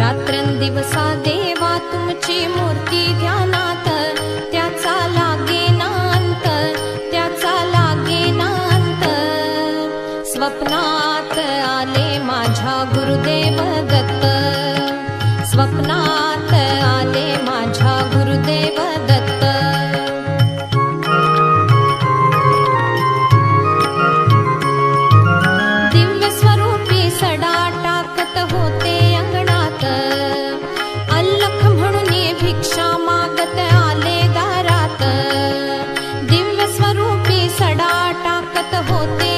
रात्रंदिवसा देवा तुमची मूर्ती ध्यानात, त्याचा लागेना अंत, त्याचा लागेना अंत. स्वप्नात आले माझ्या गुरुदेव दत्त, स्वप्नात आले माझ्या गुरुदेव दत्त. दिव्य स्वरूपी सडा टाकत होते अंगणात, अल्लख म्हणून भिक्षा मागत आले दारात. दिव्य स्वरूपी सडा टाकत होते